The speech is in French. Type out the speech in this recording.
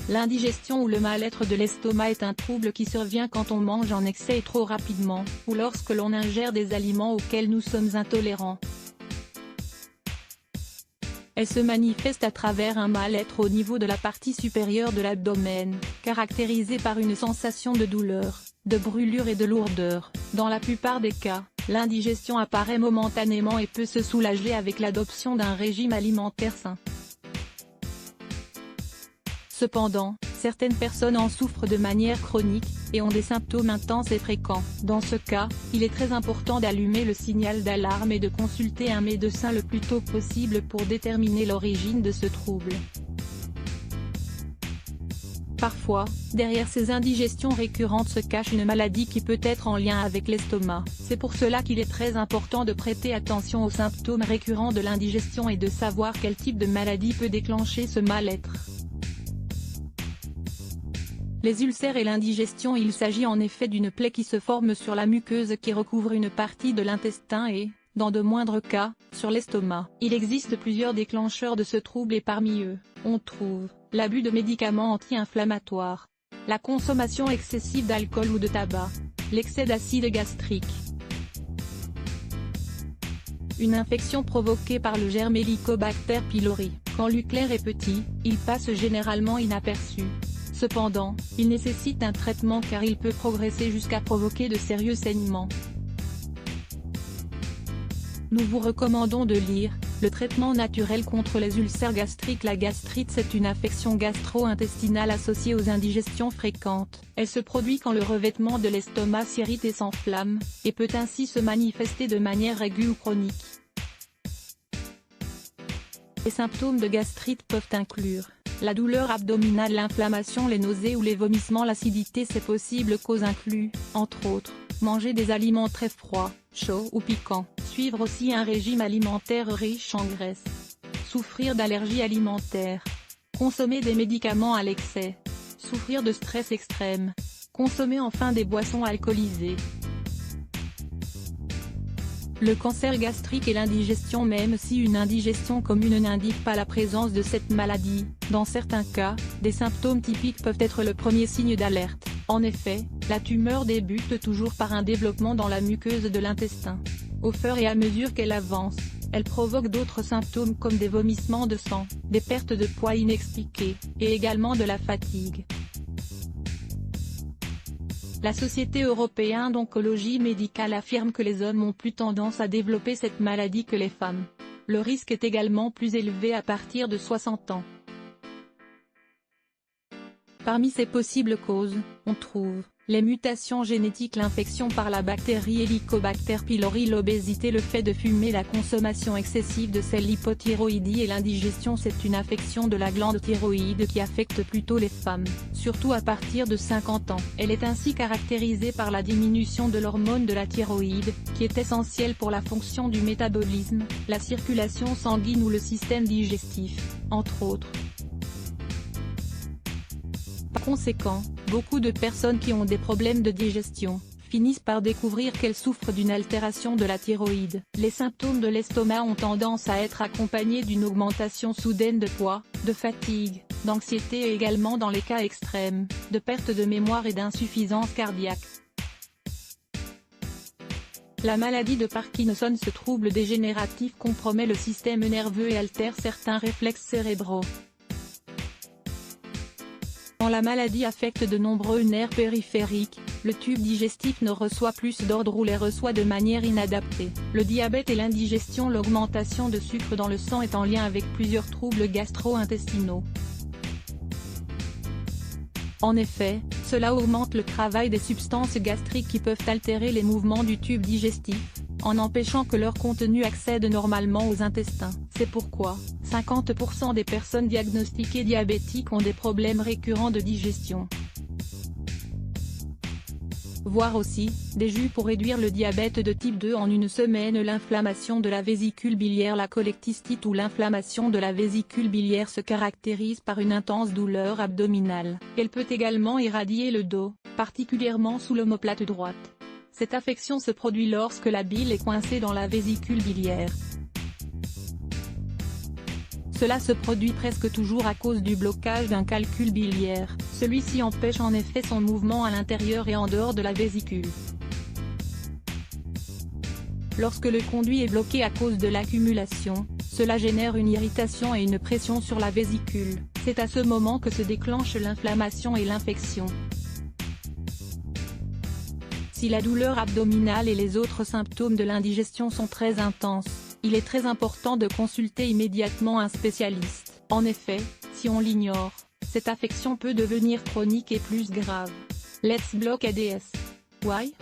L'indigestion ou le mal-être de l'estomac est un trouble qui survient quand on mange en excès et trop rapidement, ou lorsque l'on ingère des aliments auxquels nous sommes intolérants. Elle se manifeste à travers un mal-être au niveau de la partie supérieure de l'abdomen, caractérisé par une sensation de douleur, de brûlure et de lourdeur. Dans la plupart des cas, l'indigestion apparaît momentanément et peut se soulager avec l'adoption d'un régime alimentaire sain. Cependant, certaines personnes en souffrent de manière chronique, et ont des symptômes intenses et fréquents. Dans ce cas, il est très important d'allumer le signal d'alarme et de consulter un médecin le plus tôt possible pour déterminer l'origine de ce trouble. Parfois, derrière ces indigestions récurrentes se cache une maladie qui peut être en lien avec l'estomac. C'est pour cela qu'il est très important de prêter attention aux symptômes récurrents de l'indigestion et de savoir quel type de maladie peut déclencher ce mal-être. Les ulcères et l'indigestion. Il s'agit en effet d'une plaie qui se forme sur la muqueuse qui recouvre une partie de l'intestin et, dans de moindres cas, sur l'estomac. Il existe plusieurs déclencheurs de ce trouble et parmi eux, on trouve l'abus de médicaments anti-inflammatoires, la consommation excessive d'alcool ou de tabac, l'excès d'acide gastrique, une infection provoquée par le germe Helicobacter pylori. Quand l'uclaire est petit, il passe généralement inaperçu. Cependant, il nécessite un traitement car il peut progresser jusqu'à provoquer de sérieux saignements. Nous vous recommandons de lire « Le traitement naturel contre les ulcères gastriques ». La gastrite, c'est une affection gastro-intestinale associée aux indigestions fréquentes. Elle se produit quand le revêtement de l'estomac s'irrite et s'enflamme, et peut ainsi se manifester de manière aiguë ou chronique. Les symptômes de gastrite peuvent inclure la douleur abdominale, l'inflammation, les nausées ou les vomissements, l'acidité. Ces possibles causes incluent, entre autres, manger des aliments très froids, chauds ou piquants, suivre aussi un régime alimentaire riche en graisse, souffrir d'allergies alimentaires, consommer des médicaments à l'excès, souffrir de stress extrême, consommer enfin des boissons alcoolisées. Le cancer gastrique et l'indigestion. Même si une indigestion commune n'indique pas la présence de cette maladie, dans certains cas, des symptômes typiques peuvent être le premier signe d'alerte. En effet, la tumeur débute toujours par un développement dans la muqueuse de l'intestin. Au fur et à mesure qu'elle avance, elle provoque d'autres symptômes comme des vomissements de sang, des pertes de poids inexpliquées, et également de la fatigue. La Société européenne d'oncologie médicale affirme que les hommes ont plus tendance à développer cette maladie que les femmes. Le risque est également plus élevé à partir de 60 ans. Parmi ces possibles causes, on trouve les mutations génétiques, l'infection par la bactérie Helicobacter pylori, l'obésité, le fait de fumer, la consommation excessive de sel, l'hypothyroïdie et l'indigestion. C'est une affection de la glande thyroïde qui affecte plutôt les femmes, surtout à partir de 50 ans. Elle est ainsi caractérisée par la diminution de l'hormone de la thyroïde, qui est essentielle pour la fonction du métabolisme, la circulation sanguine ou le système digestif, entre autres. Par conséquent, beaucoup de personnes qui ont des problèmes de digestion finissent par découvrir qu'elles souffrent d'une altération de la thyroïde. Les symptômes de l'estomac ont tendance à être accompagnés d'une augmentation soudaine de poids, de fatigue, d'anxiété et également dans les cas extrêmes, de perte de mémoire et d'insuffisance cardiaque. La maladie de Parkinson, ce trouble dégénératif compromet le système nerveux et altère certains réflexes cérébraux. Quand la maladie affecte de nombreux nerfs périphériques, le tube digestif ne reçoit plus d'ordre ou les reçoit de manière inadaptée. Le diabète et l'indigestion. L'augmentation de sucre dans le sang est en lien avec plusieurs troubles gastro-intestinaux. En effet, cela augmente le travail des substances gastriques qui peuvent altérer les mouvements du tube digestif, en empêchant que leur contenu accède normalement aux intestins. C'est pourquoi, 50% des personnes diagnostiquées diabétiques ont des problèmes récurrents de digestion. Voir aussi, des jus pour réduire le diabète de type 2 en une semaine. L'inflammation de la vésicule biliaire. La cholecystite ou l'inflammation de la vésicule biliaire se caractérise par une intense douleur abdominale. Elle peut également irradier le dos, particulièrement sous l'omoplate droite. Cette affection se produit lorsque la bile est coincée dans la vésicule biliaire. Cela se produit presque toujours à cause du blocage d'un calcul biliaire, celui-ci empêche en effet son mouvement à l'intérieur et en dehors de la vésicule. Lorsque le conduit est bloqué à cause de l'accumulation, cela génère une irritation et une pression sur la vésicule, c'est à ce moment que se déclenche l'inflammation et l'infection. Si la douleur abdominale et les autres symptômes de l'indigestion sont très intenses, il est très important de consulter immédiatement un spécialiste. En effet, si on l'ignore, cette affection peut devenir chronique et plus grave. Let's block ADS. Why?